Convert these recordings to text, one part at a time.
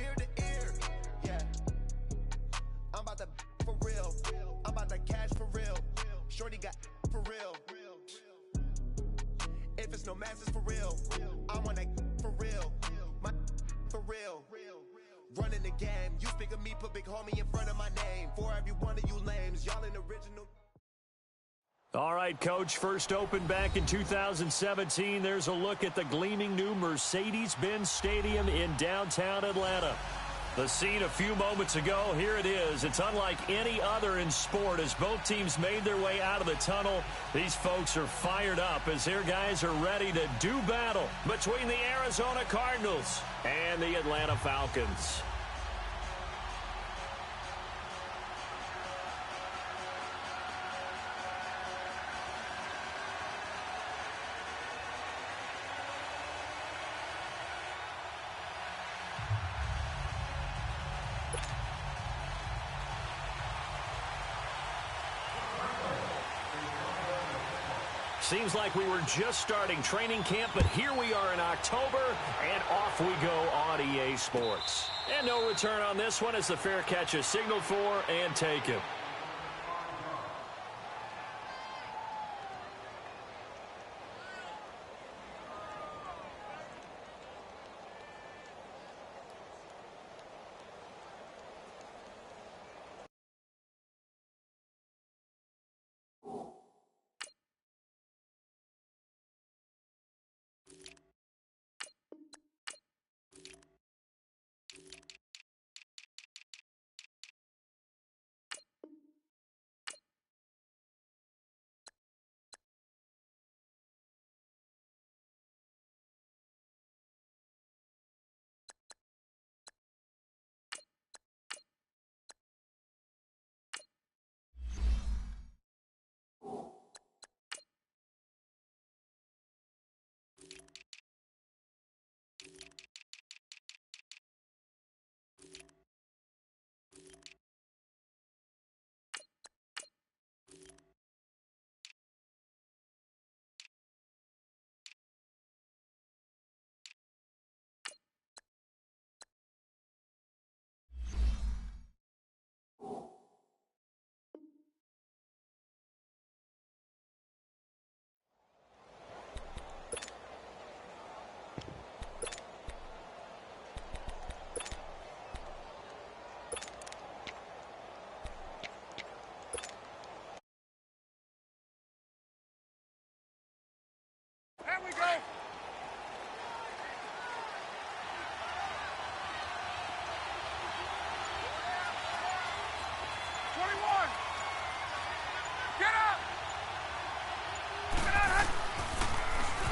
ear to ear. Yeah, I'm about to for real. I'm about to cash for real. Shorty got for real. If it's no max, it's for real. I want that for real. My for real. Running the game. You speak of me, put big homie in front of my name. For every one of you lames, y'all in original. All right, Coach, first opened back in 2017. There's a look at the gleaming new Mercedes-Benz Stadium in downtown Atlanta. The scene a few moments ago, here it is. It's unlike any other in sport as both teams made their way out of the tunnel. These folks are fired up as their guys are ready to do battle between the Arizona Cardinals and the Atlanta Falcons. Seems like we were just starting training camp, but here we are in October, and off we go on EA Sports. And no return on this one as the fair catch is signaled for and taken.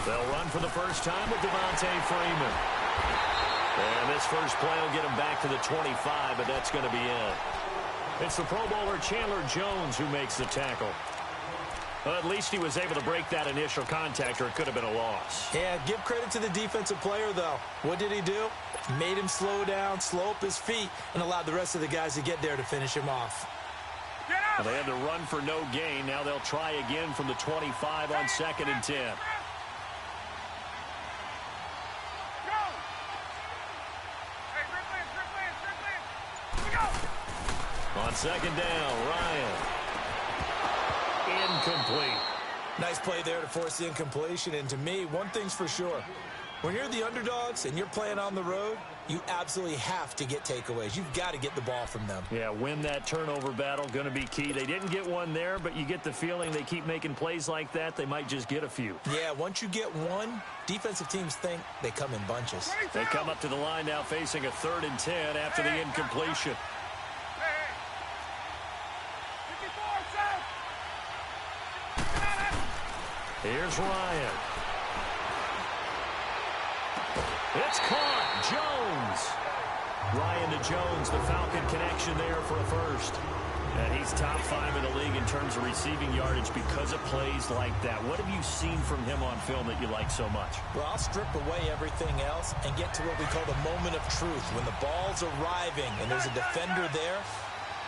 They'll run for the first time with Devontae Freeman. And this first play will get him back to the 25, but that's going to be it. It's the Pro Bowler Chandler Jones who makes the tackle. Well, at least he was able to break that initial contact, or it could have been a loss. Yeah, give credit to the defensive player, though. What did he do? Made him slow down, slow up his feet, and allowed the rest of the guys to get there to finish him off. Well, they had to run for no gain. Now they'll try again from the 25 on 2nd and 10. On 2nd down, Ryan. Incomplete. Nice play there to force the incompletion. And to me, one thing's for sure. When you're the underdogs and you're playing on the road, you absolutely have to get takeaways. You've got to get the ball from them. Yeah, win that turnover battle, going to be key. They didn't get one there, but you get the feeling they keep making plays like that, they might just get a few. Yeah, once you get one, defensive teams think they come in bunches. They come up to the line now facing a 3rd and 10 after the incompletion. Here's Ryan. It's caught. Jones. Ryan to Jones, the Falcon connection there for a first. And he's top 5 in the league in terms of receiving yardage because of plays like that. What have you seen from him on film that you like so much? Well, I'll strip away everything else and get to what we call the moment of truth. When the ball's arriving and there's a defender there,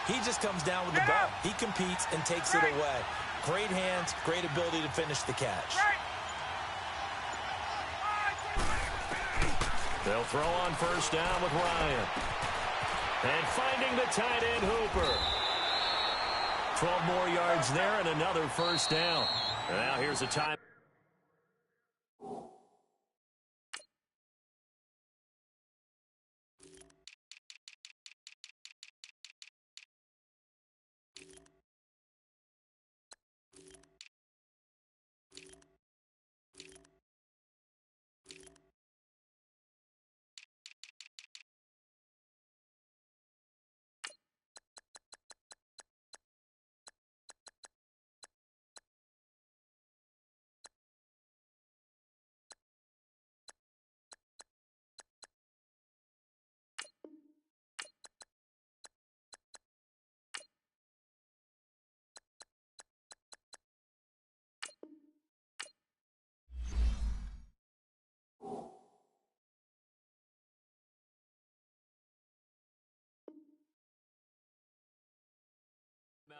he just comes down with the ball. He competes and takes it away. Great hands, great ability to finish the catch. They'll throw on first down with Ryan. And finding the tight end Hooper. 12 more yards there and another first down. And now here's a time.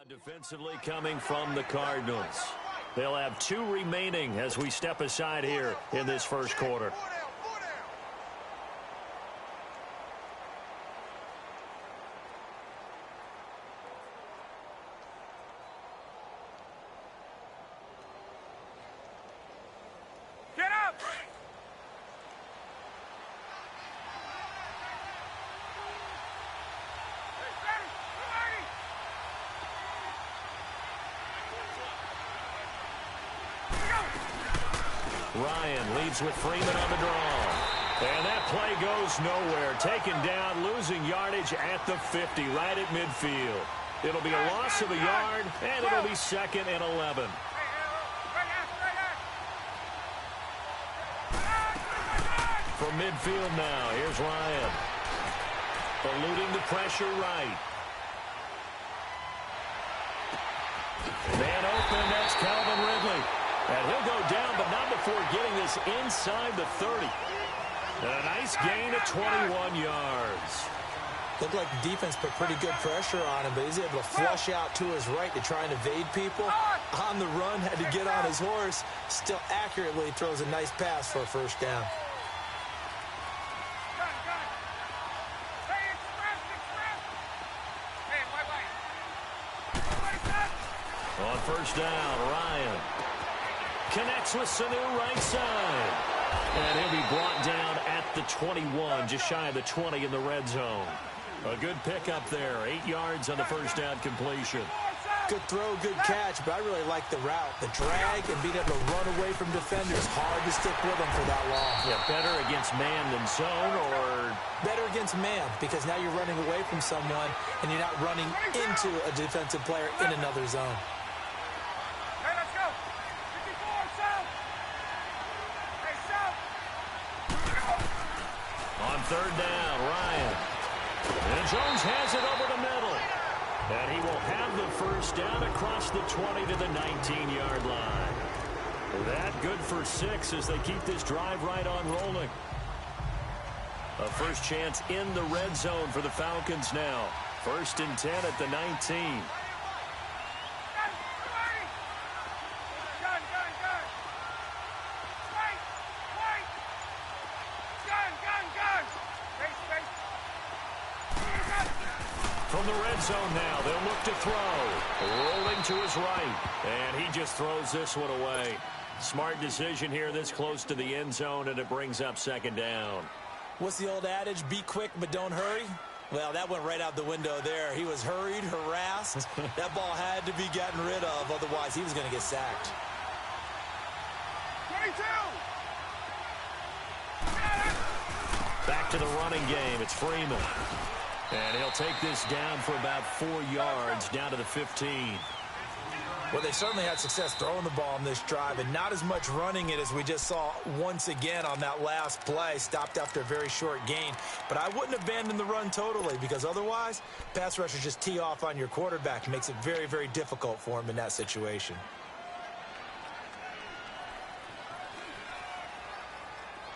Defensively coming from the Cardinals. They'll have 2 remaining as we step aside here in this first quarter. Get up! Ryan leads with Freeman on the draw. And that play goes nowhere. Taken down, losing yardage at the 50, right at midfield. It'll be a loss of a yard, and it'll be 2nd and 11. From midfield now, here's Ryan. Eluding the pressure right. Man open, that's Calvin Ridley. And he'll go down, but not before getting this inside the 30. And a nice gain of 21 yards. Looked like the defense put pretty good pressure on him, but he's able to flush out to his right to try and evade people. On the run, had to get on his horse. Still accurately throws a nice pass for a first down. On first down, Ryan connects with Sanu right side. And he'll be brought down at the 21, just shy of the 20 in the red zone. A good pickup there, 8 yards on the first down completion. Good throw, good catch, but I really like the route. The drag and being able to run away from defenders. Hard to stick with them for that long. Yeah, better against man than zone, or? Better against man, because now you're running away from someone and you're not running into a defensive player in another zone. Hey, let's go. 54, South. Hey, South. On third down, Ryan. And Jones has it over the middle. And he will have the first down across the 20 to the 19-yard line. That good for 6 as they keep this drive right on rolling. A first chance in the red zone for the Falcons now. 1st and 10 at the 19. From the red zone now, they'll look to throw. Rolling to his right. And he just throws this one away. Smart decision here this close to the end zone, and it brings up 2nd down. What's the old adage? Be quick, but don't hurry. Well, that went right out the window there. He was hurried, harassed. That ball had to be gotten rid of. Otherwise, he was going to get sacked. 22. Back to the running game. It's Freeman. And he'll take this down for about 4 yards, down to the 15. Well, they certainly had success throwing the ball on this drive, and not as much running it as we just saw once again on that last play. Stopped after a very short gain. But I wouldn't abandon the run totally, because otherwise, pass rushers just tee off on your quarterback. It makes it very, very difficult for him in that situation.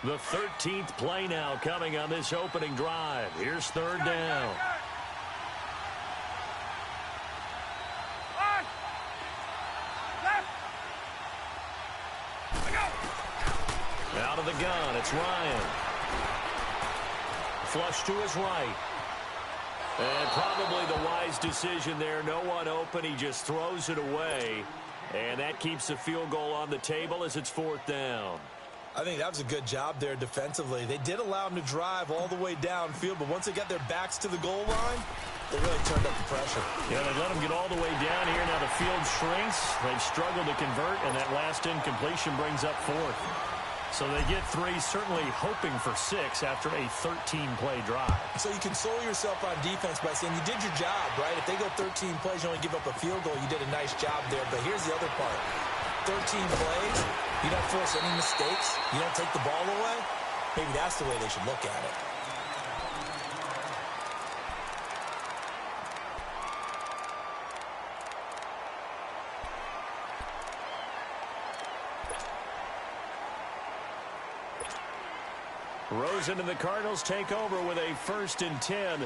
The 13th play now coming on this opening drive. Here's 3rd down. Out of the gun, it's Ryan. flush to his right. And probably the wise decision there. No one open. He just throws it away. And that keeps the field goal on the table as it's 4th down. I think that was a good job there defensively. They did allow him to drive all the way downfield, but once they got their backs to the goal line, they really turned up the pressure. Yeah, they let him get all the way down here. Now the field shrinks. They've struggled to convert, and that last incompletion brings up 4th. So they get 3, certainly hoping for 6 after a 13-play drive. So you console yourself on defense by saying you did your job, right? If they go 13 plays, you only give up a field goal, you did a nice job there. But here's the other part. 13 plays, you don't force any mistakes, you don't take the ball away. Maybe that's the way they should look at it. Rosen and the Cardinals take over with a 1st and 10.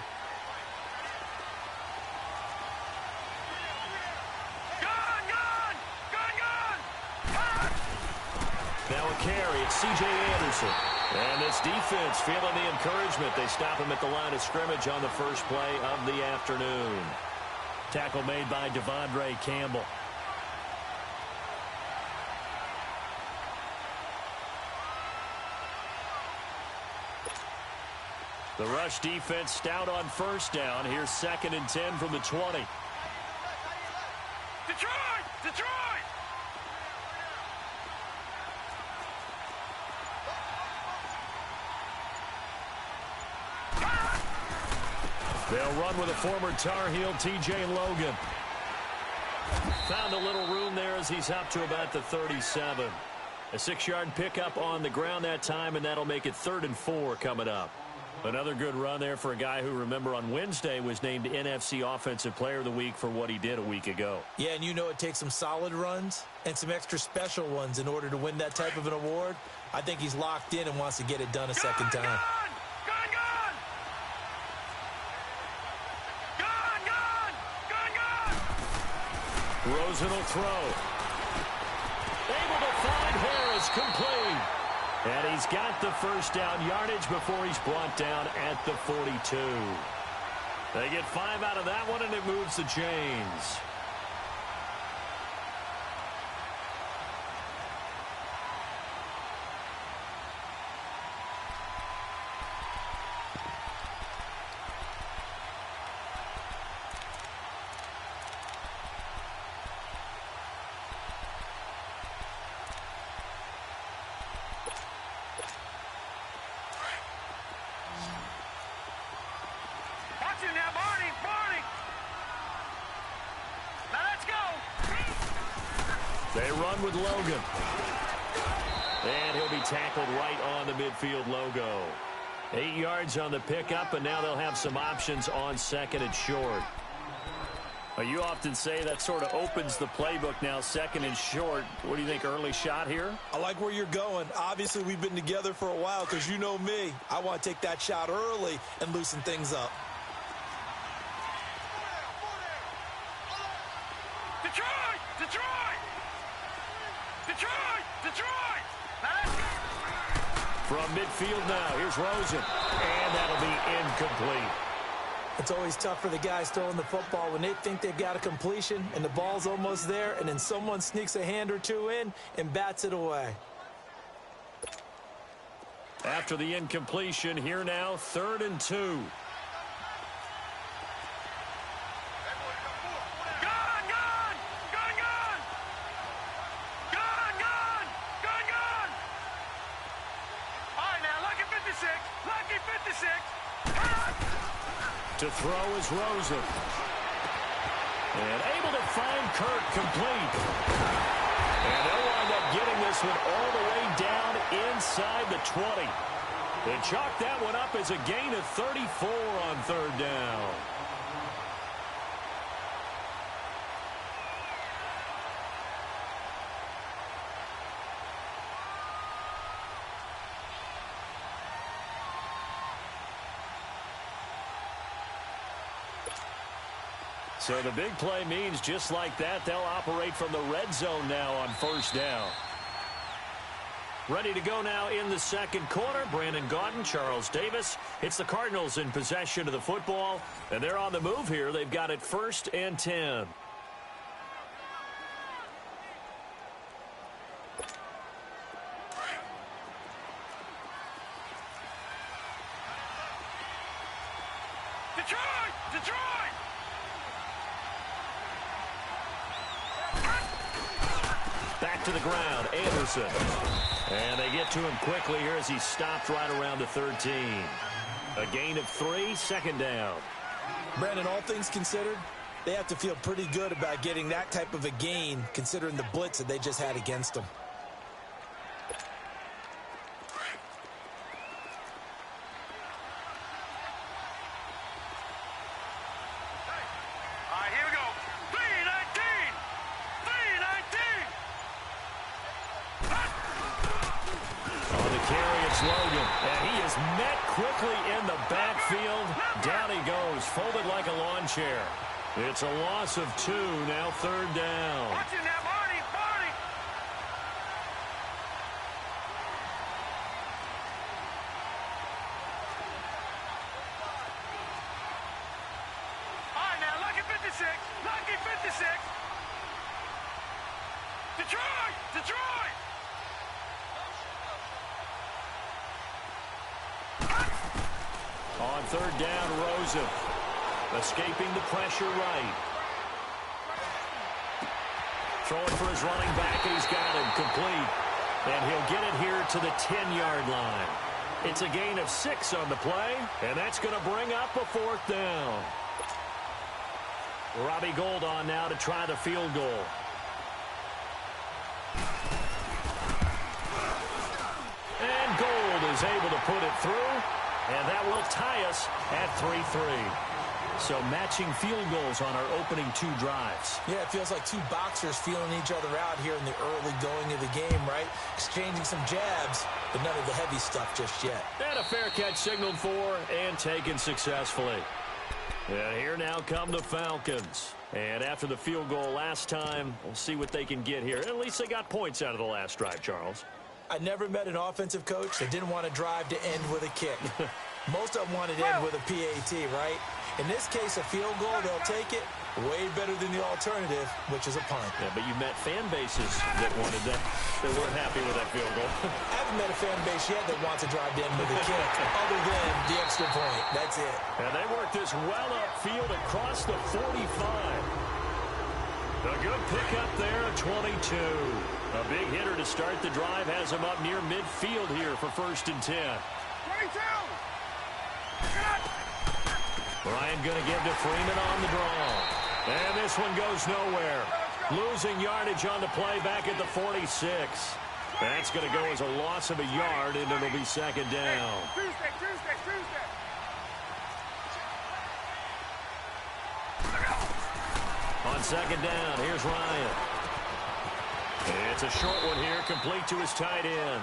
Now a carry. It's C.J. Anderson. And this defense feeling the encouragement. They stop him at the line of scrimmage on the first play of the afternoon. Tackle made by Devondre Campbell. The rush defense stout on 1st down. Here's 2nd and 10 from the 20. Detroit! Detroit! They'll run with a former Tar Heel, T.J. Logan. Found a little room there as he's up to about the 37. A 6-yard pickup on the ground that time, and that'll make it 3rd and 4 coming up. Another good run there for a guy who, remember, on Wednesday was named NFC Offensive Player of the Week for what he did a week ago. Yeah, and you know it takes some solid runs and some extra special ones in order to win that type of an award. I think he's locked in and wants to get it done a second time. Rosen will throw. Able to find Harris, complete. And he's got the 1st down yardage before he's brought down at the 42. They get 5 out of that one, and it moves the chains. They run with Logan. And he'll be tackled right on the midfield logo. 8 yards on the pickup, and now they'll have some options on 2nd and short. You often say that sort of opens the playbook now, 2nd and short. What do you think, early shot here? I like where you're going. Obviously, we've been together for a while because you know me. I want to take that shot early and loosen things up. Detroit! Detroit! Detroit! Detroit! From midfield now, here's Rosen. And that'll be incomplete. It's always tough for the guys throwing the football when they think they've got a completion and the ball's almost there, and then someone sneaks a hand or two in and bats it away. After the incompletion, here now, 3rd and 2. To throw is Rosen. And able to find Kirk, complete. And they'll wind up getting this one all the way down inside the 20. They chalk that one up as a gain of 34 on 3rd down. So the big play means just like that, they'll operate from the red zone now on 1st down. Ready to go now in the second quarter. Brandon Gaudin, Charles Davis. It's the Cardinals in possession of the football, and they're on the move here. They've got it 1st and 10. Detroit! Detroit! Back to the ground, Anderson. And they get to him quickly here as he stopped right around the 13. A gain of 3, 2nd down. Brandon, all things considered, they have to feel pretty good about getting that type of a gain considering the blitz that they just had against them. All right, here we go. 319! 319! On the carry, it's Logan. And he is met quickly in the backfield. Down he goes, folded like a lawn chair. It's a loss of 2, now 3rd down. Watching that, Marty! Marty! All right, now, lucky 56. Lucky 56. Detroit! Detroit! On 3rd down, Rosen. Escaping the pressure right. Throwing for his running back, and he's got him complete. And he'll get it here to the 10-yard line. It's a gain of 6 on the play, and that's going to bring up a 4th down. Robbie Gould on now to try the field goal. And Gould is able to put it through, and that will tie us at 3-3. So matching field goals on our opening 2 drives. Yeah, it feels like 2 boxers feeling each other out here in the early going of the game, right? Exchanging some jabs, but none of the heavy stuff just yet. And a fair catch signaled for and taken successfully. And here now come the Falcons. And after the field goal last time, we'll see what they can get here. At least they got points out of the last drive, Charles. I never met an offensive coach that didn't want to drive to end with a kick. Most of them wanted to end with a PAT, right? In this case, a field goal, they'll take it way better than the alternative, which is a punt. Yeah, but you met fan bases that wanted that. They weren't happy with that field goal. I haven't met a fan base yet that wants to drive to end with a kick, other than the extra point. That's it. And they worked this well upfield across the 45. A good pickup there at 22. A big hitter to start the drive has him up near midfield here for 1st and 10. 22! Ryan going to give to Freeman on the draw. And this one goes nowhere. Losing yardage on the play back at the 46. That's going to go as a loss of a yard, and it'll be 2nd down. Tuesday! On 2nd down, here's Ryan. It's a short one here, complete to his tight end.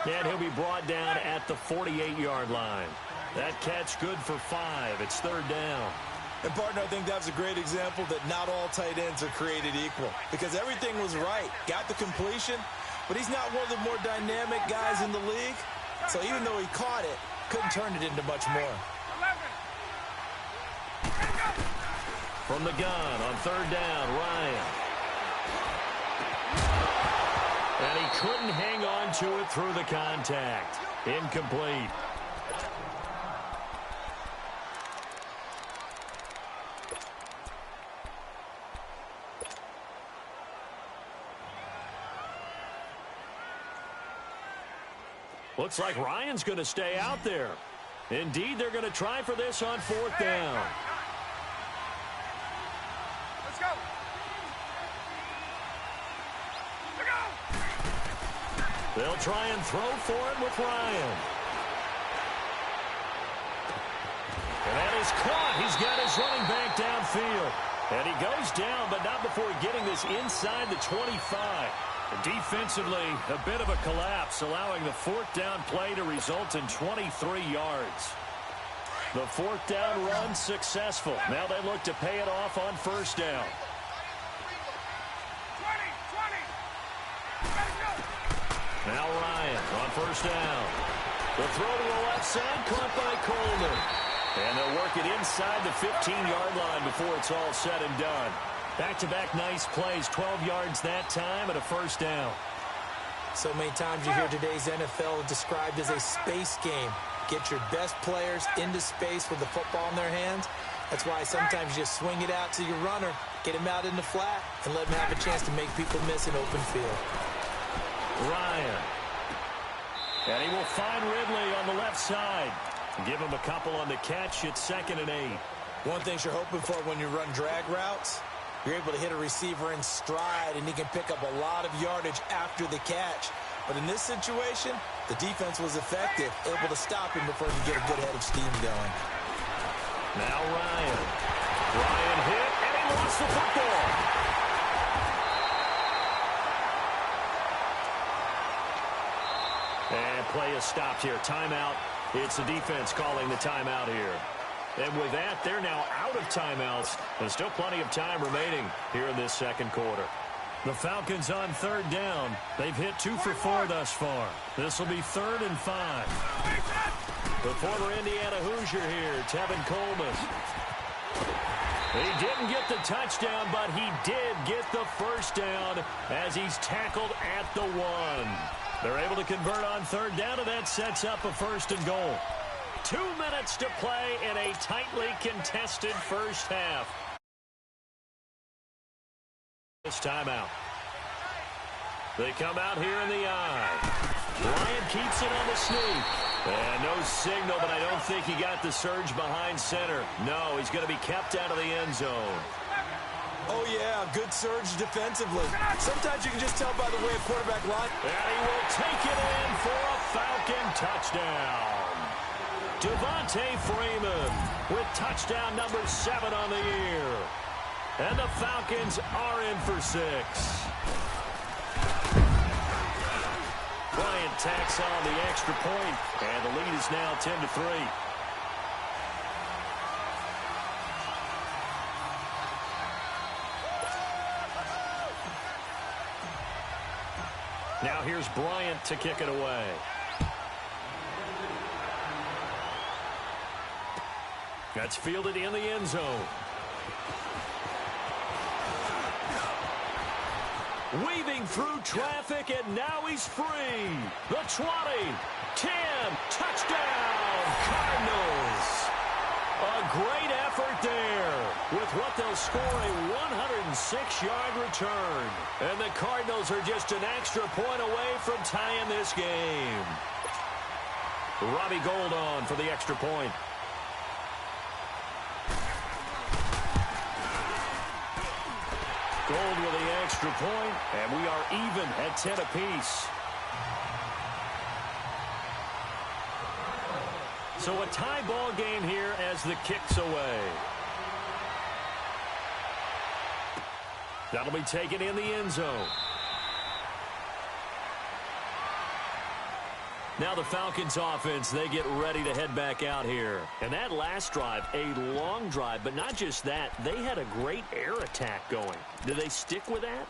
And he'll be brought down at the 48-yard line. That catch good for 5. It's 3rd down. And, partner, I think that was a great example that not all tight ends are created equal. Because everything was right. Got the completion, but he's not one of the more dynamic guys in the league. So even though he caught it, couldn't turn it into much more. 11. From the gun on 3rd down, Ryan. And he couldn't hang on to it through the contact. Incomplete. Looks like Ryan's going to stay out there. Indeed, they're going to try for this on 4th down. Let's go! Let's go! They'll try and throw for it with Ryan. And that is caught. He's got his running back downfield. And he goes down, but not before getting this inside the 25. Defensively, a bit of a collapse, allowing the 4th down play to result in 23 yards. The 4th down run successful. Now they look to pay it off on 1st down. 20! Let's go! Now Ryan on first down. The throw to the left side, caught by Coleman. And they'll work it inside the 15-yard line before it's all said and done. Back-to-back nice plays, 12 yards that time and a first down. So many times you hear today's NFL described as a space game. Get your best players into space with the football in their hands. That's why sometimes you just swing it out to your runner, get him out in the flat, and let him have a chance to make people miss an open field. Ryan. And he will find Ridley on the left side. Give him a couple on the catch. It's 2nd and 8. One thing you're hoping for when you run drag routes, you're able to hit a receiver in stride, and he can pick up a lot of yardage after the catch. But in this situation, the defense was effective, able to stop him before he could get a good head of steam going. Now Ryan. Ryan hit, and he lost the football. And play is stopped here. Timeout. It's the defense calling the timeout here. And with that, they're now out of timeouts. There's still plenty of time remaining here in this second quarter. The Falcons on 3rd down. They've hit 2 for 4 thus far. This will be 3rd and 5. The former Indiana Hoosier here, Tevin Coleman. He didn't get the touchdown, but he did get the first down as he's tackled at the 1. They're able to convert on 3rd down, and that sets up a 1st and goal. 2 minutes to play in a tightly contested first half. This timeout. They come out here in the eye. Bryant keeps it on the sneak. And no signal, but I don't think he got the surge behind center. No, he's going to be kept out of the end zone. Oh, yeah, good surge defensively. Sometimes you can just tell by the way a quarterback line. And he will take it in for a Falcon touchdown. Devontae Freeman with touchdown number 7 on the year. And the Falcons are in for 6. Bryant tacks on the extra point, and the lead is now 10-3. Now here's Bryant to kick it away. That's fielded in the end zone. Weaving through traffic, and now he's free. The 20, 10, touchdown, Cardinals. A great effort there with what they'll score a 106-yard return. And the Cardinals are just an extra point away from tying this game. Robbie Gould on for the extra point. Gould with the extra point, and we are even at 10 apiece. So a tie ball game here as the kick's away. That'll be taken in the end zone. Now the Falcons offense, they get ready to head back out here. And that last drive, a long drive, but not just that, they had a great air attack going. Do they stick with that?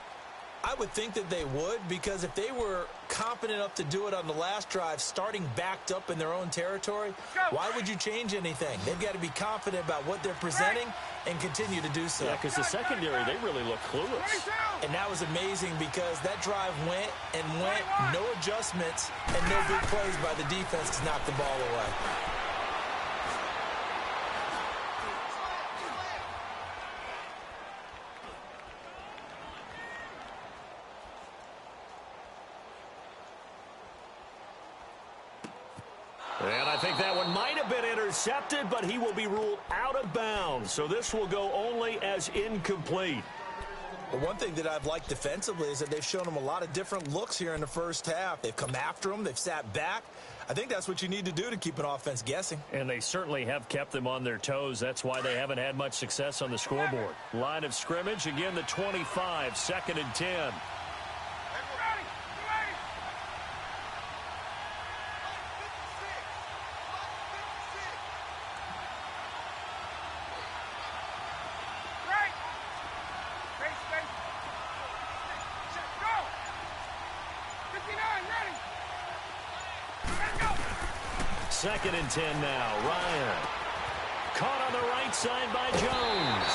I would think that they would, because if they were confident enough to do it on the last drive, starting backed up in their own territory, why would you change anything? They've got to be confident about what they're presenting and continue to do so. Yeah, because the secondary, they really look clueless. And that was amazing because that drive went and went, no adjustments, and no big plays by the defense to knock the ball away. And I think that one might have been intercepted, but he will be ruled out of bounds. So this will go only as incomplete. But one thing that I've liked defensively is that they've shown them a lot of different looks here in the first half. They've come after them. They've sat back. I think that's what you need to do to keep an offense guessing. And they certainly have kept them on their toes. That's why they haven't had much success on the scoreboard. Line of scrimmage, again, the 25, 2nd and 10. Go! 59, ready! 2nd and 10 now. Ryan. Caught on the right side by Jones.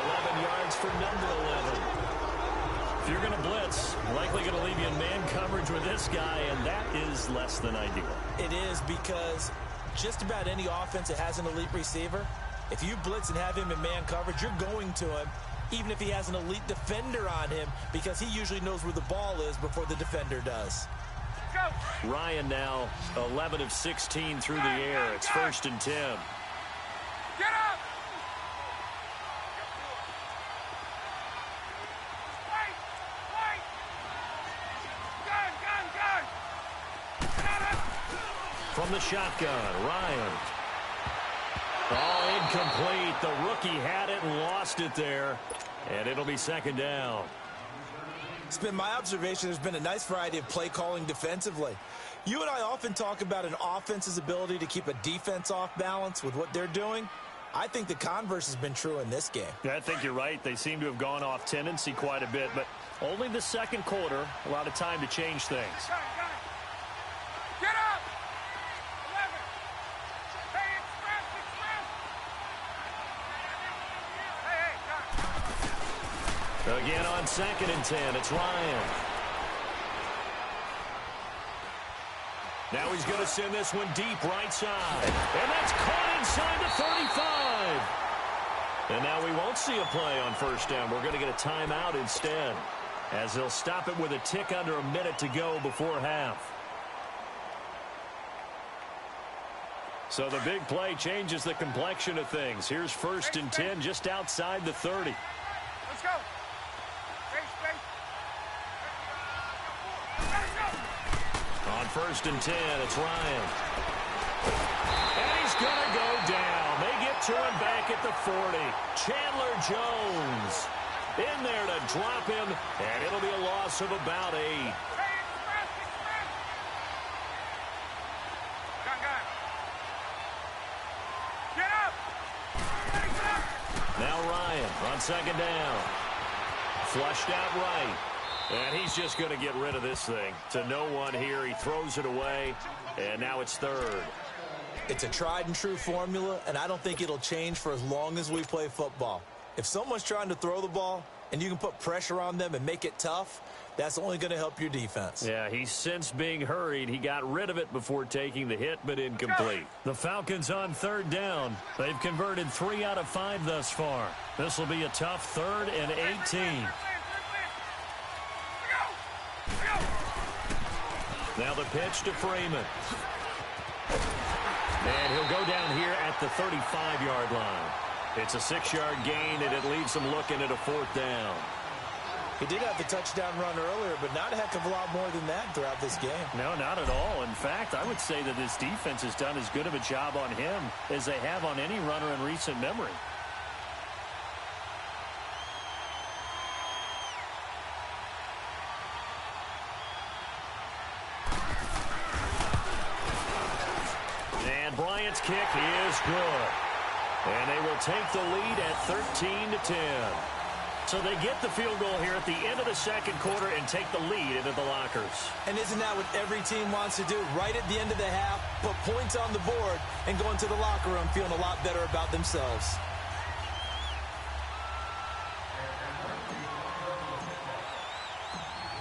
11 yards for number 11. If you're going to blitz, likely going to leave you in man coverage with this guy, and that is less than ideal. It is, because just about any offense that has an elite receiver, if you blitz and have him in man coverage, you're going to him, even if he has an elite defender on him, because he usually knows where the ball is before the defender does. Go. Ryan now 11 of 16 through the air. It's 1st and 10. Get up. From the shotgun, Ryan. Oh, incomplete. The rookie had it and lost it there. And it'll be 2nd down. It's been my observation there's been a nice variety of play calling defensively. You and I often talk about an offense's ability to keep a defense off balance with what they're doing. I think the converse has been true in this game. Yeah, I think you're right. They seem to have gone off tendency quite a bit, but only the 2nd quarter, a lot of time to change things. Get up. 11. Hey, express. Hey, Again on 2nd and 10, it's Ryan. Now he's going to send this one deep right side. And that's caught inside the 35. And now we won't see a play on 1st down. We're going to get a timeout instead, as they'll stop it with a tick under a minute to go before half. So the big play changes the complexion of things. Here's 1st and 10 just outside the 30. let's go. Space. Let's go. On 1st and 10, it's Ryan. And he's going to go down. They get to him back at the 40. Chandler Jones in there to drop him, and it'll be a loss of about 8. Hey, express. Gun. Get up. Now Ryan on 2nd down. Flushed out right. And he's just going to get rid of this thing. To no one here. He throws it away, and now it's 3rd. It's a tried and true formula, and I don't think it'll change for as long as we play football. If someone's trying to throw the ball and you can put pressure on them and make it tough, that's only going to help your defense. Yeah, he's since being hurried. He got rid of it before taking the hit, but incomplete. The Falcons on 3rd down. They've converted 3 out of 5 thus far. This will be a tough 3rd and 18. Now the pitch to Freeman. And he'll go down here at the 35-yard line. It's a 6-yard gain, and it leaves him looking at a 4th down. He did have the touchdown run earlier, but not a heck of a lot more than that throughout this game. No, not at all. In fact, I would say that this defense has done as good of a job on him as they have on any runner in recent memory. And Bryant's kick is good. And they will take the lead at 13-10. So they get the field goal here at the end of the 2nd quarter and take the lead into the lockers. And isn't that what every team wants to do? Right at the end of the half, put points on the board and go into the locker room feeling a lot better about themselves.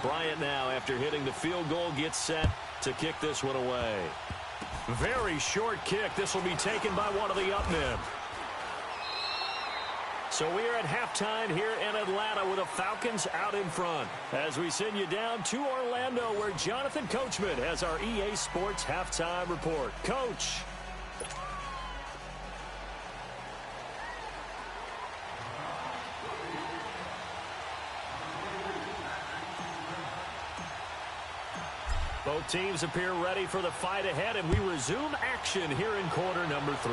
Bryant now, after hitting the field goal, gets set to kick this one away. Very short kick. This will be taken by one of the up men. So we are at halftime here in Atlanta with the Falcons out in front. As we send you down to Orlando, where Jonathan Coachman has our EA Sports halftime report. Coach. Both teams appear ready for the fight ahead, and we resume action here in quarter number 3.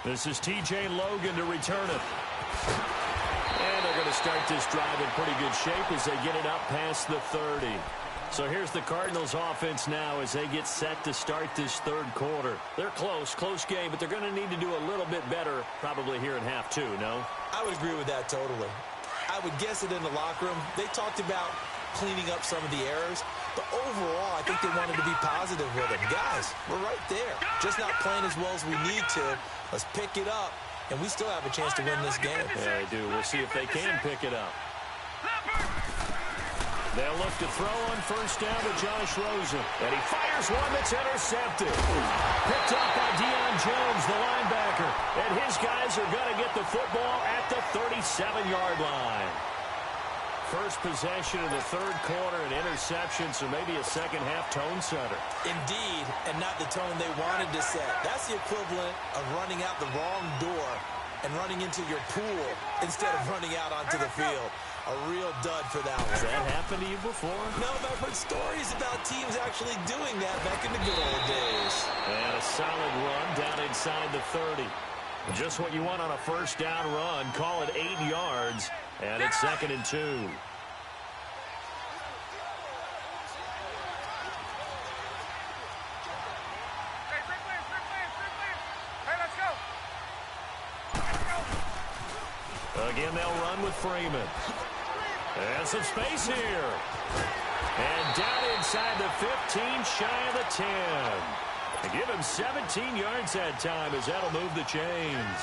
This is TJ Logan to return it. And they're going to start this drive in pretty good shape as they get it up past the 30. So here's the Cardinals offense now as they get set to start this 3rd quarter. They're close game, but they're going to need to do a little bit better probably here in half 2, no? I would agree with that totally. I would guess it in the locker room. They talked about cleaning up some of the errors. But overall, I think they wanted to be positive with him. Guys, we're right there. Just not playing as well as we need to. Let's pick it up, and we still have a chance to win this game. Yeah, they do. We'll see if they can pick it up. They'll look to throw on first down to Josh Rosen. And he fires one that's intercepted. Picked up by Deion Jones, the linebacker. And his guys are going to get the football at the 37-yard line. First possession of the third quarter, an interception, so maybe a second-half tone setter. Indeed, and not the tone they wanted to set. That's the equivalent of running out the wrong door and running into your pool instead of running out onto the field. A real dud for that one. Has that happened to you before? No, but I've heard stories about teams actually doing that back in the good old days. And a solid run down inside the 30. Just what you want on a first down run. Call it 8 yards, and it's 2nd and 2. Hey, let's go. Again, they'll run with Freeman. And some space here. And down inside the 15, shy of the 10. They give him 17 yards that time as that'll move the chains.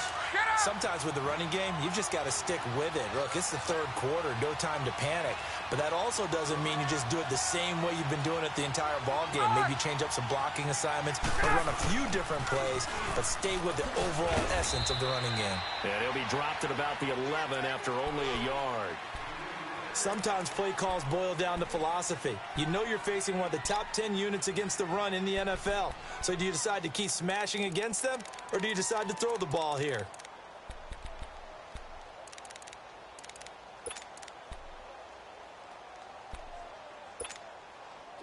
Sometimes with the running game, you've just got to stick with it. Look, it's the third quarter, no time to panic. But that also doesn't mean you just do it the same way you've been doing it the entire ball game. Maybe change up some blocking assignments or run a few different plays, but stay with the overall essence of the running game. And he'll be dropped at about the 11 after only a yard. Sometimes play calls boil down to philosophy. You know you're facing one of the top 10 units against the run in the NFL. So do you decide to keep smashing against them, or do you decide to throw the ball here?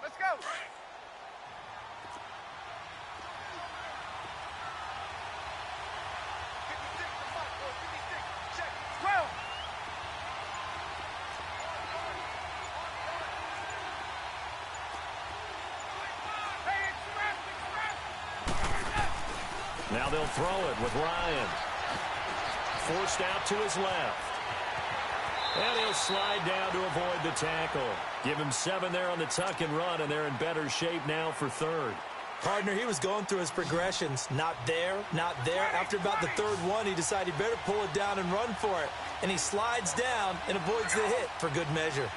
Let's go. Now they'll throw it with Ryan. Forced out to his left. And he'll slide down to avoid the tackle. Give him 7 there on the tuck and run, and they're in better shape now for third. Partner, he was going through his progressions. Not there, not there. After about the third one, he decided he better pull it down and run for it. And he slides down and avoids the hit for good measure.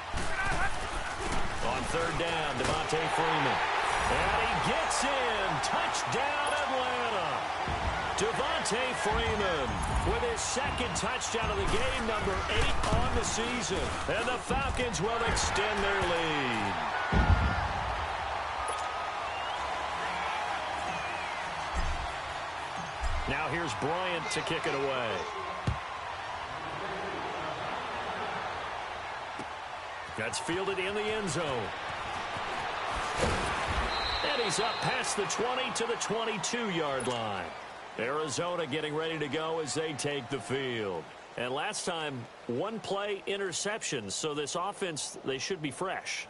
On third down, Devontae Freeman. And he gets in. Touchdown, Atlanta. Devontae Freeman with his second touchdown of the game, number 8 on the season. And the Falcons will extend their lead. Now here's Bryant to kick it away. That's fielded in the end zone. And he's up past the 20 to the 22-yard line. Arizona getting ready to go as they take the field. And last time, 1-play interceptions, so this offense, they should be fresh.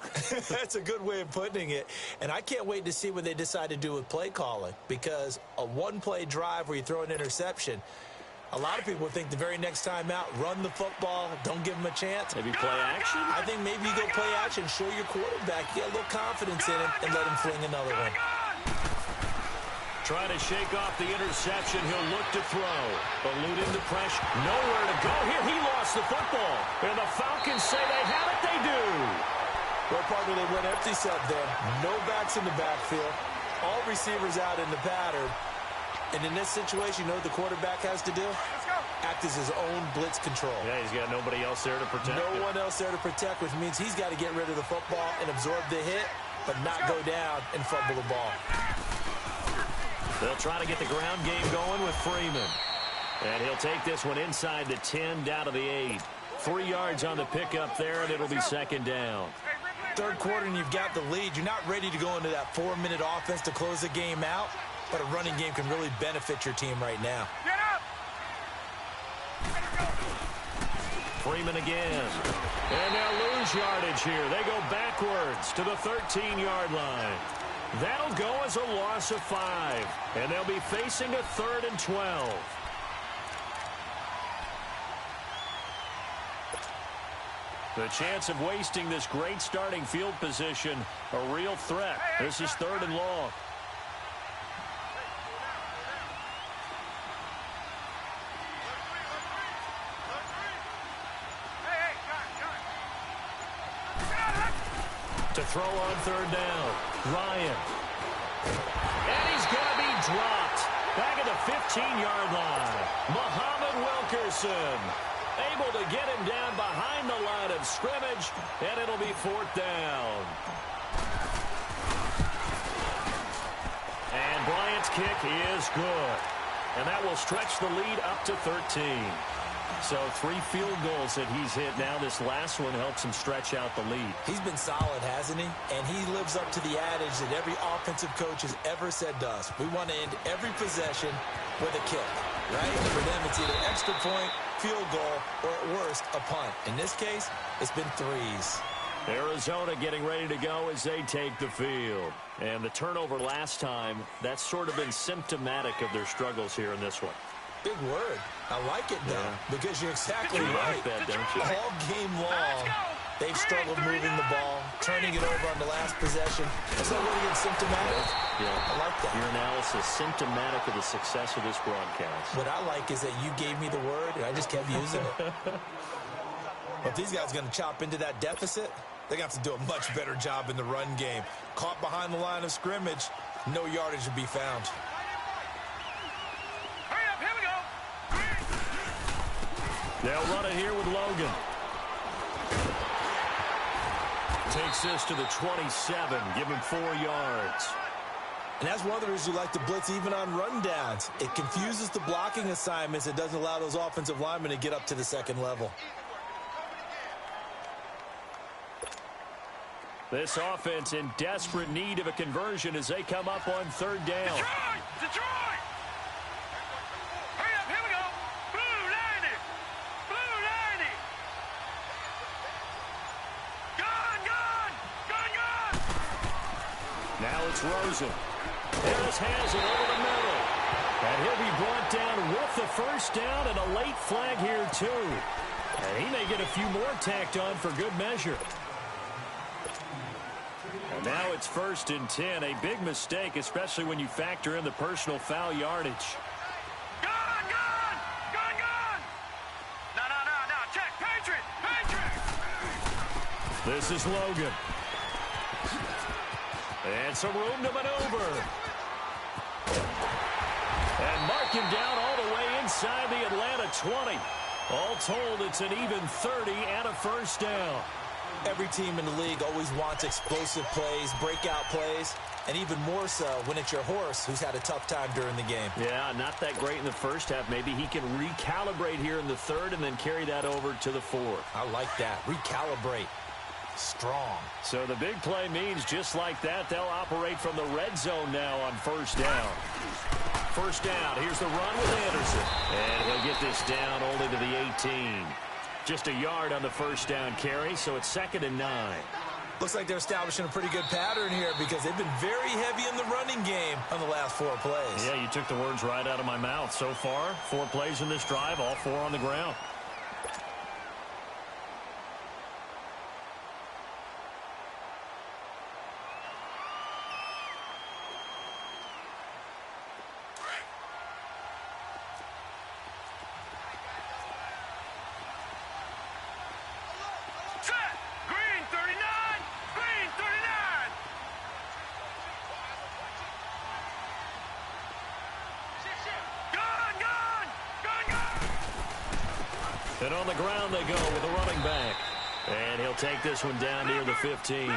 That's a good way of putting it. And I can't wait to see what they decide to do with play calling, because a 1-play drive where you throw an interception, a lot of people think the very next time out, run the football, don't give them a chance. Maybe play action? I think maybe you go play action, show your quarterback, get a little confidence in him, and let him fling another one. Trying to shake off the interception. He'll look to throw. Elude into pressure. Nowhere to go here. He lost the football. And the Falcons say they have it. They do. Well, partner, they went empty set there. No backs in the backfield. All receivers out in the pattern. And in this situation, you know what the quarterback has to do? Act as his own blitz control. Yeah, he's got nobody else there to protect him. No one else there to protect, which means he's got to get rid of the football and absorb the hit, but not go down and fumble the ball. They'll try to get the ground game going with Freeman. And he'll take this one inside the 10, down to the 8. 3 yards on the pickup there, and it'll be second down. Third quarter, and you've got the lead. You're not ready to go into that 4-minute offense to close the game out, but a running game can really benefit your team right now. Get up! Freeman again. And they'll lose yardage here. They go backwards to the 13-yard line. That'll go as a loss of 5. And they'll be facing a 3rd and 12. The chance of wasting this great starting field position, a real threat. This is 3rd and long. To throw on 3rd down, Ryan. And he's going to be dropped. Back at the 15-yard line, Muhammad Wilkerson able to get him down behind the line of scrimmage, and it'll be 4th down. And Bryant's kick is good. And that will stretch the lead up to 13. So 3 field goals that he's hit now. This last one helps him stretch out the lead. He's been solid, hasn't he? And he lives up to the adage that every offensive coach has ever said to us. We want to end every possession with a kick, right? For them, it's either extra point, field goal, or at worst, a punt. In this case, it's been 3s. Arizona getting ready to go as they take the field. And the turnover last time, that's sort of been symptomatic of their struggles here in this one. Big word. I like it, though, because you're exactly You right. like that, don't you? All game long, they've struggled moving the ball, turning it over on the last possession. Is that really symptomatic? Yeah. I like that. Your analysis symptomatic of the success of this broadcast. What I like is that you gave me the word, and I just kept using it. If these guys are going to chop into that deficit, they're going to have to do a much better job in the run game. Caught behind the line of scrimmage, no yardage to be found. Hurry up, here we go. They'll run it here with Logan. Takes this to the 27. Give him 4 yards. And that's one of the reasons you like to blitz even on rundowns. It confuses the blocking assignments. It doesn't allow those offensive linemen to get up to the second level. This offense in desperate need of a conversion as they come up on 3rd down. Detroit! Hurry up, here we go. Blue 90. Blue 90. Gun. Now it's Rosen. Harris has it over the middle. And he'll be brought down with the 1st down and a late flag here too. And he may get a few more tacked on for good measure. And now it's 1st and 10. A big mistake, especially when you factor in the personal foul yardage. Gun. No. Check. Patriot. This is Logan. And some room to maneuver. And mark him down all the way inside the Atlanta 20. All told, it's an even 30 and a 1st down. Every team in the league always wants explosive plays, breakout plays, and even more so when it's your horse who's had a tough time during the game. Yeah, not that great in the 1st half. Maybe he can recalibrate here in the 3rd and then carry that over to the 4th. I like that. Recalibrate. Strong. So the big play means just like that, they'll operate from the red zone now on 1st down. 1st down. Here's the run with Anderson. And he'll get this down only to the 18. Just a yard on the 1st down carry, so it's 2nd and 9. Looks like they're establishing a pretty good pattern here because they've been very heavy in the running game on the last 4 plays. Yeah, you took the words right out of my mouth. So far, 4 plays in this drive, all 4 on the ground. Set. Green 39. Green 39. Gun. And on the ground they go with a running back. And he'll take this one down near the 15.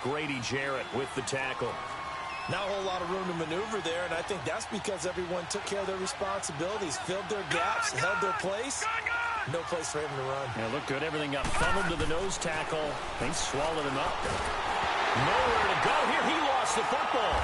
Grady Jarrett with the tackle. Not a whole lot of room to maneuver there, and I think that's because everyone took care of their responsibilities, filled their gaps, held their place. No place for him to run. Yeah, looked good. Everything got funneled to the nose tackle. They swallowed him up. Nowhere to go here. He lost the football.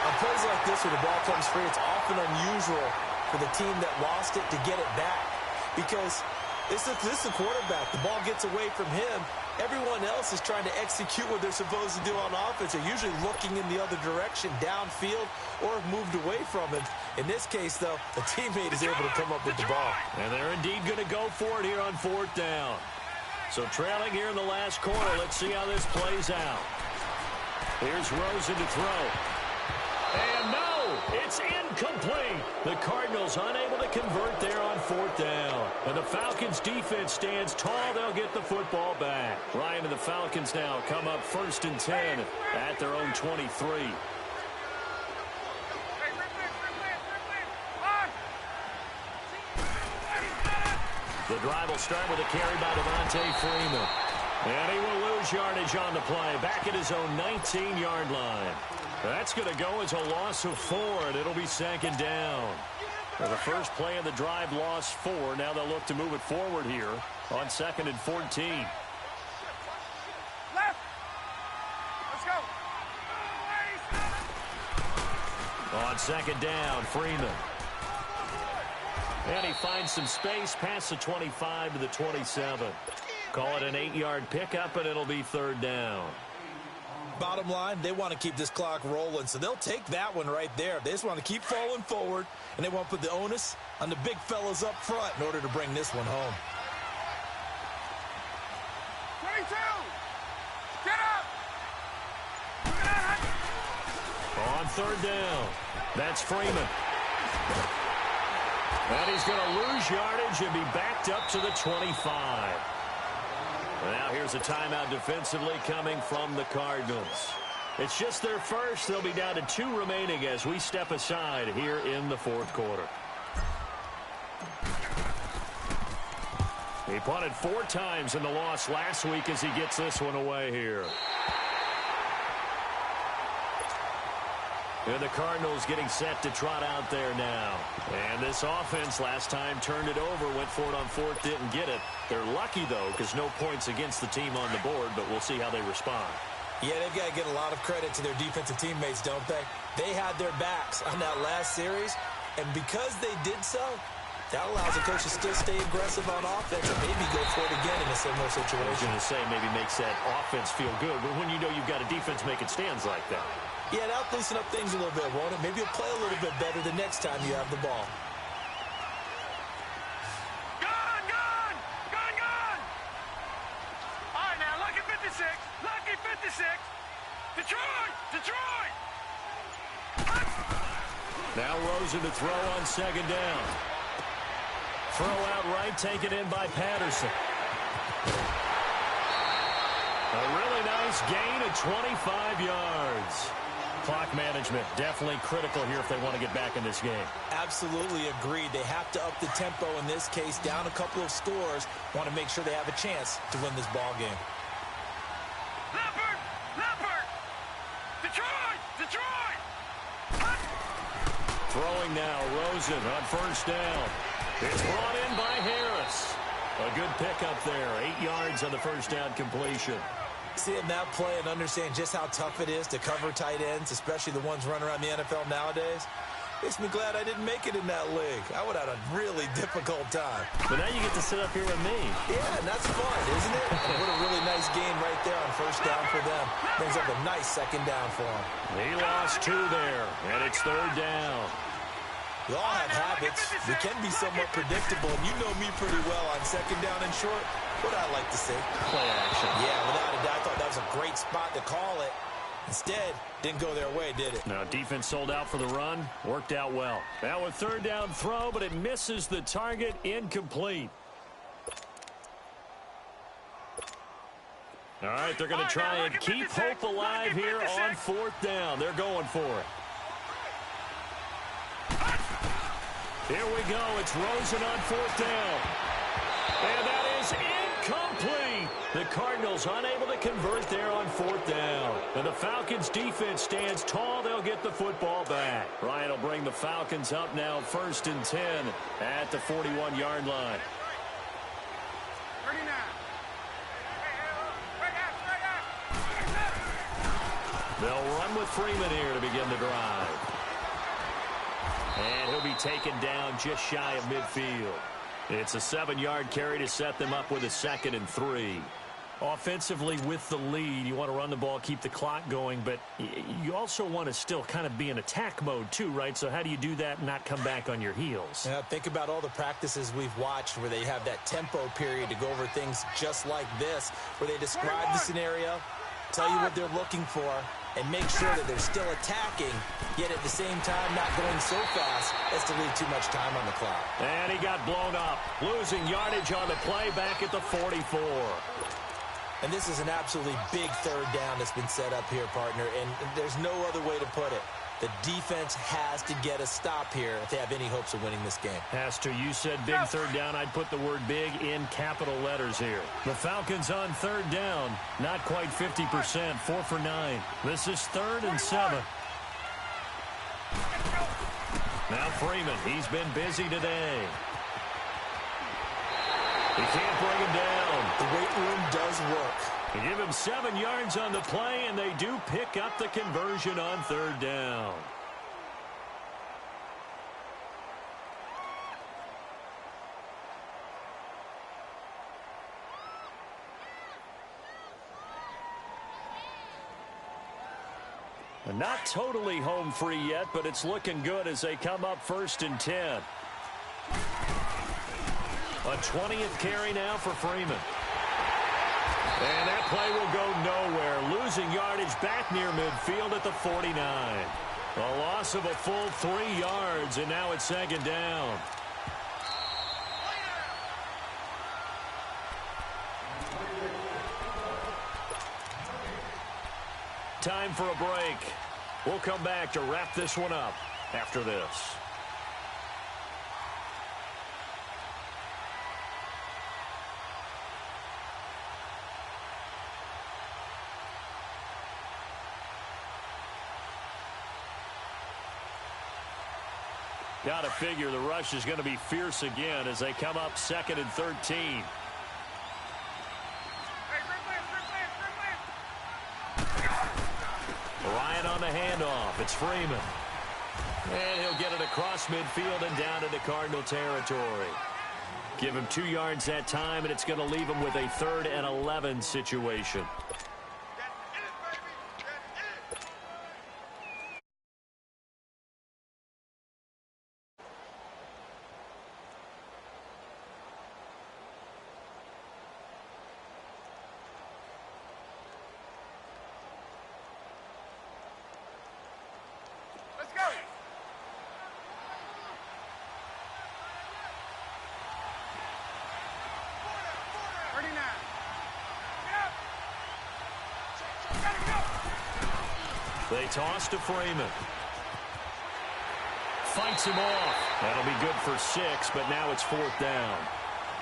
On plays like this where the ball comes free, it's often unusual for the team that lost it to get it back because This is the quarterback. The ball gets away from him. Everyone else is trying to execute what they're supposed to do on offense. They're usually looking in the other direction, downfield, or moved away from him. In this case, though, the teammate is able to come up with the ball. And they're indeed going to go for it here on 4th down. So trailing here in the last quarter. Let's see how this plays out. Here's Rosen to throw. And no, it's incomplete. The Cardinals unable to convert there on 4th down. And the Falcons defense stands tall. They'll get the football back. Ryan and the Falcons now come up 1st and 10 at their own 23. The drive will start with a carry by Devontae Freeman. And he will lose yardage on the play. Back at his own 19-yard line. That's going to go as a loss of 4, and it'll be 2nd down. For the first play of the drive, lost 4. Now they'll look to move it forward here on 2nd and 14. Left. Let's go. On 2nd down, Freeman. And he finds some space past the 25 to the 27. Call it an 8-yard pickup, and it'll be 3rd down. Bottom line, they want to keep this clock rolling, so they'll take that one right there. They just want to keep falling forward, and they want to put the onus on the big fellas up front in order to bring this one home. 22. Get up. On 3rd down, that's Freeman. And he's going to lose yardage and be backed up to the 25. Now here's a timeout defensively coming from the Cardinals. It's just their first. They'll be down to 2 remaining as we step aside here in the 4th quarter. He punted 4 times in the loss last week as he gets this one away here. And the Cardinals getting set to trot out there now. And this offense last time turned it over, went for it on 4th, didn't get it. They're lucky, though, because no points against the team on the board, but we'll see how they respond. Yeah, they've got to get a lot of credit to their defensive teammates, don't they? They had their backs on that last series, and because they did so, that allows the coach to still stay aggressive on offense and maybe go for it again in a similar situation. I was going to say maybe makes that offense feel good, but when you know you've got a defense making stands like that. Yeah, that'll loosen up things a little bit, won't it? Maybe you'll play a little bit better the next time you have the ball. Gone, gone, gone, gone. All right, now, lucky 56, lucky 56. Detroit, Detroit. Now Rosen to throw on 2nd down. Throw out right, taken in by Patterson. A really nice gain of 25 yards. Clock management definitely critical here if they want to get back in this game. Absolutely agreed. They have to up the tempo in this case, down a couple of scores. Want to make sure they have a chance to win this ball game. Leopard, Leopard. Detroit, Detroit. Throwing now, Rosen on 1st down. It's brought in by Harris. A good pickup there. 8 yards on the 1st down completion. Seeing that play and understand just how tough it is to cover tight ends, especially the ones running around the NFL nowadays, makes me glad I didn't make it in that league. I would have had a really difficult time. But now you get to sit up here with me. Yeah, and that's fun, isn't it? What a really nice game right there on 1st down for them. Brings up a nice 2nd down for them. He lost 2 there, and it's 3rd down. We all have habits. We can be somewhat predictable, and you know me pretty well on 2nd down and short. What I like to see. Play action. Yeah, without a doubt. I thought that was a great spot to call it. Instead, didn't go their way, did it? Now, defense sold out for the run. Worked out well. Now a 3rd down throw, but it misses the target. Incomplete. All right, they're going to try and keep hope alive here on 4th down. They're going for it. Here we go. It's Rosen on 4th down. And that is incomplete. The Cardinals unable to convert there on 4th down. And the Falcons defense stands tall. They'll get the football back. Ryan will bring the Falcons up now 1st and 10 at the 41-yard line. 39. They'll run with Freeman here to begin the drive. And he'll be taken down just shy of midfield. It's a 7-yard carry to set them up with a 2nd and 3. Offensively with the lead, you want to run the ball, keep the clock going, but you also want to still kind of be in attack mode too, right? So how do you do that and not come back on your heels? Yeah, think about all the practices we've watched where they have that tempo period to go over things just like this, where they describe the scenario, tell you what they're looking for, and make sure that they're still attacking, yet at the same time not going so fast as to leave too much time on the clock. And he got blown up, losing yardage on the play back at the 44. And this is an absolutely big 3rd down that's been set up here, partner, and there's no other way to put it. The defense has to get a stop here if they have any hopes of winning this game. Has to. You said big 3rd down. I'd put the word big in capital letters here. The Falcons on 3rd down. Not quite 50%. 4 for 9. This is 3rd and 7. Now Freeman. He's been busy today. He can't bring him down. The weight room does work. They give him 7 yards on the play, and they do pick up the conversion on 3rd down. And not totally home free yet, but it's looking good as they come up 1st and 10. A 20th carry now for Freeman. And that play will go nowhere. Losing yardage back near midfield at the 49. A loss of a full 3 yards, and now it's 2nd down. Time for a break. We'll come back to wrap this one up after this. Got to figure the rush is going to be fierce again as they come up 2nd and 13. Ryan on the handoff. It's Freeman. And he'll get it across midfield and down into Cardinal territory. Give him 2 yards that time, and it's going to leave him with a 3rd and 11 situation. They toss to Freeman. Fights him off. That'll be good for 6, but now it's 4th down.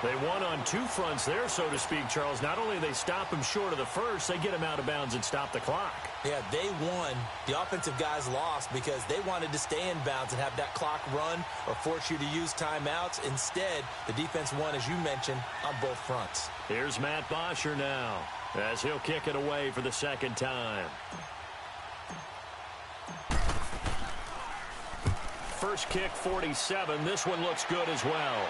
They won on 2 fronts there, so to speak, Charles. Not only they stop him short of the first, they get him out of bounds and stop the clock. Yeah, they won. The offensive guys lost because they wanted to stay in bounds and have that clock run or force you to use timeouts. Instead, the defense won, as you mentioned, on both fronts. Here's Matt Bosher now as he'll kick it away for the 2nd time. First kick, 47. This one looks good as well.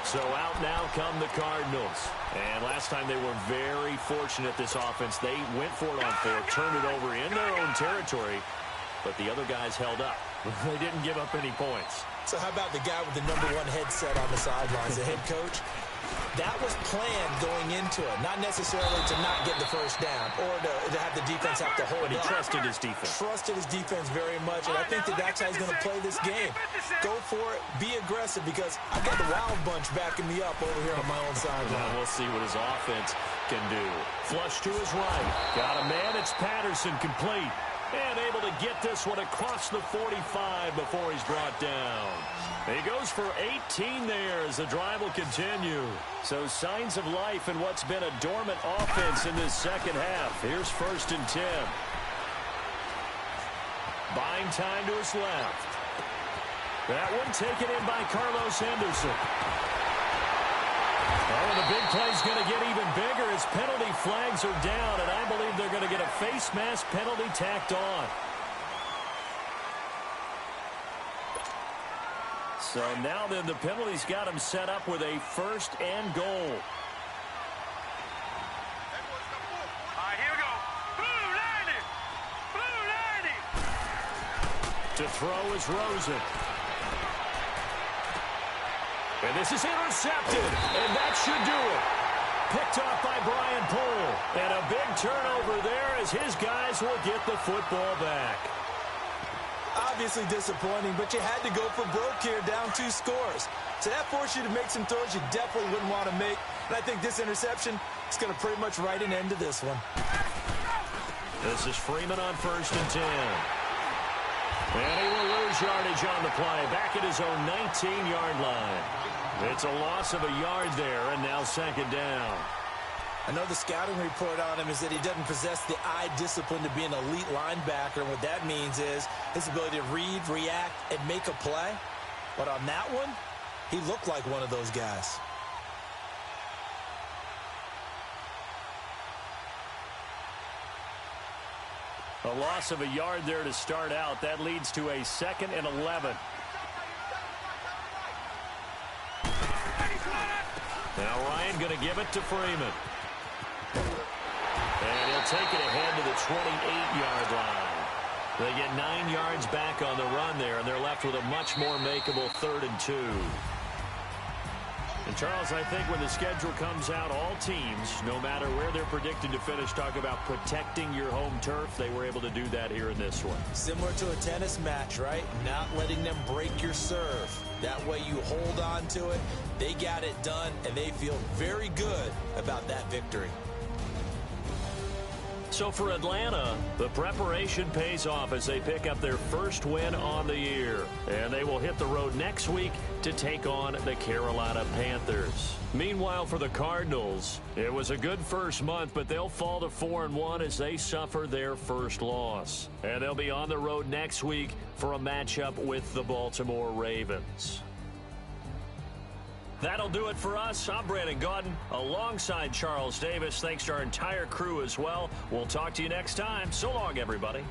So out now come the Cardinals. And last time they were very fortunate, this offense. They went for it on 4th, turned it over in their own territory, but the other guys held up. They didn't give up any points. So how about the guy with the #1 headset on the sidelines, the head coach? That was planned going into it, not necessarily to not get the first down or to have the defense have to hold But he up. trusted his defense. Trusted his defense very much, and I think that's how he's going to play this game. Go for it, be aggressive, because I've got the Wild Bunch backing me up over here on my own sideline. Now we'll see what his offense can do. Flush to his right. Got a man. It's Patterson, complete. And able to get this one across the 45 before he's brought down. He goes for 18 there as the drive will continue. So signs of life in what's been a dormant offense in this second half. Here's 1st and 10. Buying time to his left. That one taken in by Carlos Henderson. Oh, the big play's going to get even bigger as penalty flags are down, and I believe they're going to get a face mask penalty tacked on. So now then the penalty's got him set up with a 1st and goal. All right, here we go. Blue 90. Blue 90. To throw is Rosen. And this is intercepted, and that should do it. Picked off by Brian Poole. And a big turnover there as his guys will get the football back. Obviously disappointing, but you had to go for broke here, down 2 scores. So that forced you to make some throws you definitely wouldn't want to make. And I think this interception is going to pretty much write an end to this one. This is Freeman on 1st and 10. And he will lose yardage on the play, back at his own 19-yard line. It's a loss of a yard there, and now 2nd down. I know the scouting report on him is that he doesn't possess the eye discipline to be an elite linebacker. And what that means is his ability to read, react, and make a play. But on that one, he looked like one of those guys. A loss of a yard there to start out. That leads to a 2nd and 11. Now Ryan going to give it to Freeman. And he'll take it ahead to the 28-yard line. They get 9 yards back on the run there, and they're left with a much more makeable 3rd and 2. And, Charles, I think when the schedule comes out, all teams, no matter where they're predicted to finish, talk about protecting your home turf. They were able to do that here in this one. Similar to a tennis match, right? Not letting them break your serve. That way you hold on to it. They got it done, and they feel very good about that victory. So for Atlanta, the preparation pays off as they pick up their 1st win on the year. And they will hit the road next week to take on the Carolina Panthers. Meanwhile, for the Cardinals, it was a good first month, but they'll fall to 4-1 as they suffer their first loss. And they'll be on the road next week for a matchup with the Baltimore Ravens. That'll do it for us. I'm Brandon Gaudin alongside Charles Davis. Thanks to our entire crew as well. We'll talk to you next time. So long, everybody.